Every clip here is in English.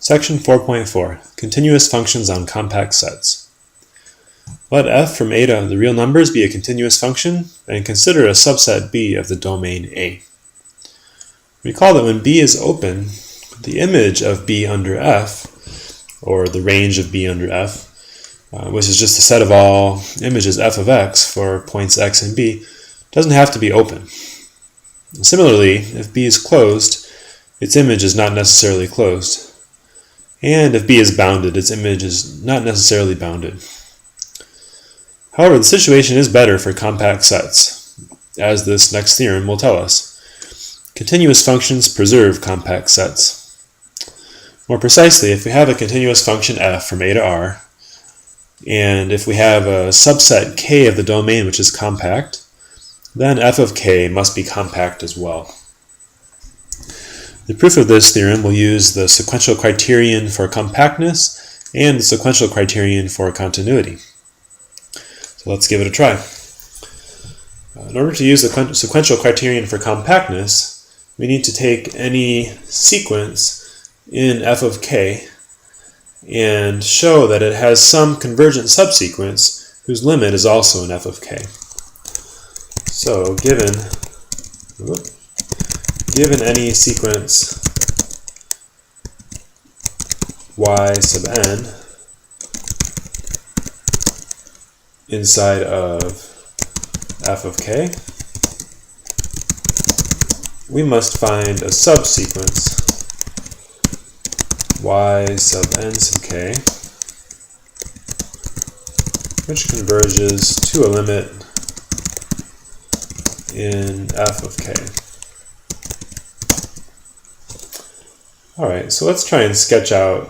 Section 4.4, Continuous Functions on Compact Sets. Let f from A to the real numbers be a continuous function, and consider a subset B of the domain A. Recall that when B is open, the image of B under F, or the range of B under F, which is just the set of all images f of x for points x and b, doesn't have to be open. Similarly, if B is closed, its image is not necessarily closed. And if B is bounded, its image is not necessarily bounded. However, the situation is better for compact sets, as this next theorem will tell us. Continuous functions preserve compact sets. More precisely, if we have a continuous function f from A to R, and if we have a subset K of the domain which is compact, then f of K must be compact as well. The proof of this theorem will use the sequential criterion for compactness and the sequential criterion for continuity. So let's give it a try. In order to use the sequential criterion for compactness, we need to take any sequence in f of k and show that it has some convergent subsequence whose limit is also in f of k. So given any sequence y sub n inside of f of k, we must find a subsequence y sub n sub k which converges to a limit in f of k. Alright, so let's try and sketch out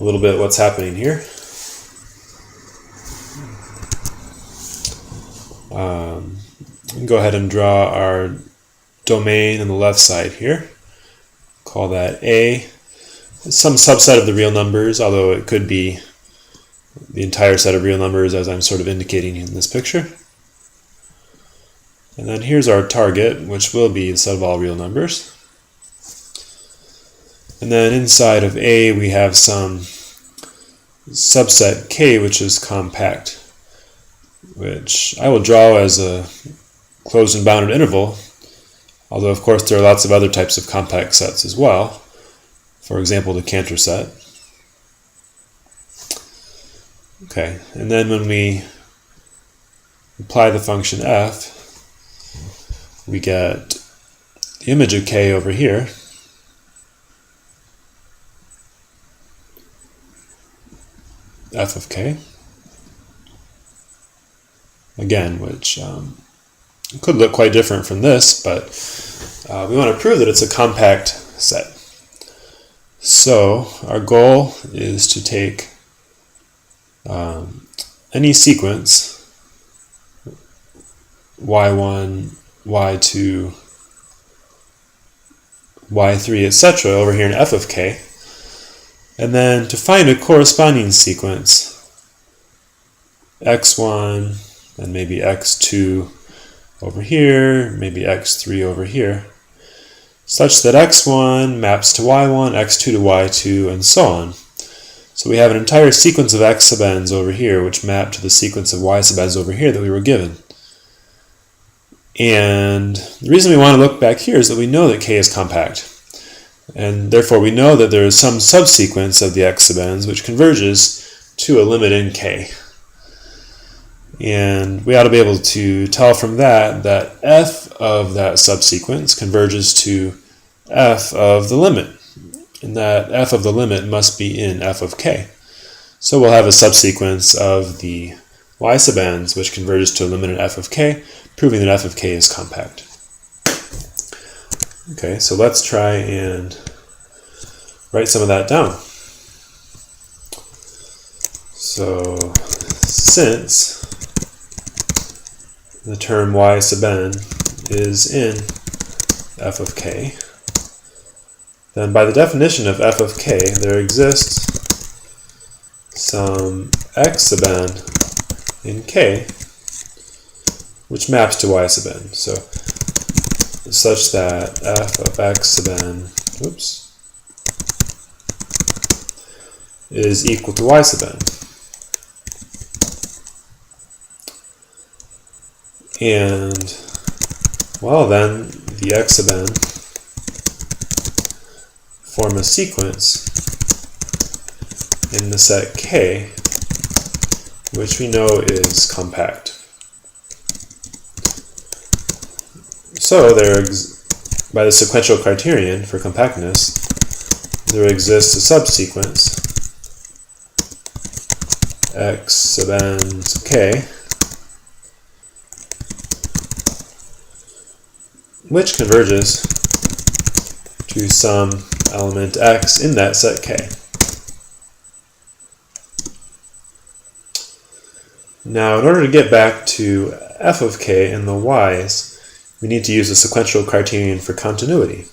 a little bit what's happening here. We can go ahead and draw our domain on the left side here. Call that A. Some subset of the real numbers, although it could be the entire set of real numbers as I'm sort of indicating in this picture. And then here's our target, which will be the set of all real numbers. And then inside of A we have some subset K which is compact, which I will draw as a closed and bounded interval, although of course there are lots of other types of compact sets as well. For example, the Cantor set. Okay, and then when we apply the function f, we get the image of k over here, f of k, again, which could look quite different from this, but we want to prove that it's a compact set. So our goal is to take any sequence y1, y2, y3, etc. over here in f of k, and then to find a corresponding sequence x1 and maybe x2 over here, maybe x3 over here, such that x1 maps to y1, x2 to y2, and so on. So we have an entire sequence of x sub n's over here which map to the sequence of y sub n's over here that we were given. And the reason we want to look back here is that we know that k is compact. And therefore we know that there is some subsequence of the x sub n's which converges to a limit in k. And we ought to be able to tell from that that f of that subsequence converges to f of the limit, and that f of the limit must be in f of k. So we'll have a subsequence of the y sub n's which converges to a limit in f of k, proving that f of k is compact. Okay, so let's try and write some of that down. So since the term y sub n is in f of k, then by the definition of f of k, there exists some x sub n in k which maps to y sub n. So such that f of x sub n is equal to y sub n. And, well, then the x sub n form a sequence in the set K, which we know is compact. So by the sequential criterion for compactness, there exists a subsequence x sub n sub k, which converges to some element x in that set K. Now, in order to get back to f of k and the y's, we need to use a sequential criterion for continuity,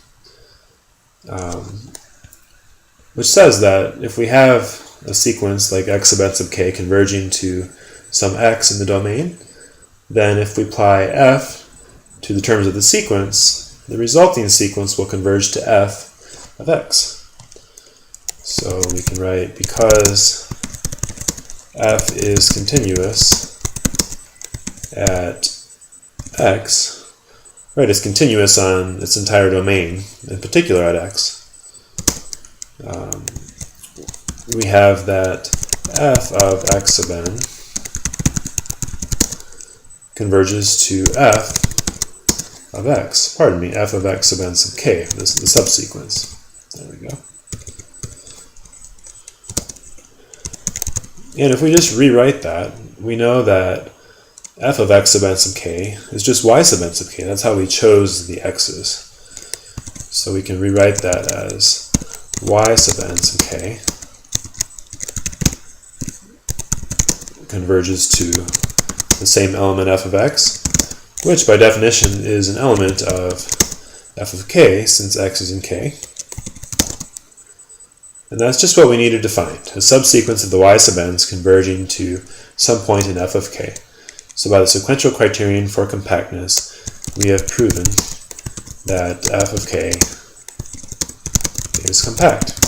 which says that if we have a sequence like x sub n sub k converging to some x in the domain, then if we apply f to the terms of the sequence, the resulting sequence will converge to f of x. So we can write, because f is continuous at x, right, it's continuous on its entire domain, in particular at x. We have that f of x sub n converges to f of x, f of x sub n sub k, this is the subsequence. There we go. And if we just rewrite that, we know that f of x sub n sub k is just y sub n sub k. That's how we chose the x's. So we can rewrite that as y sub n sub k converges to the same element f of x, which by definition is an element of f of k, since x is in k. And that's just what we needed to find, a subsequence of the y sub n's converging to some point in f of k. So by the sequential criterion for compactness, we have proven that f of k is compact.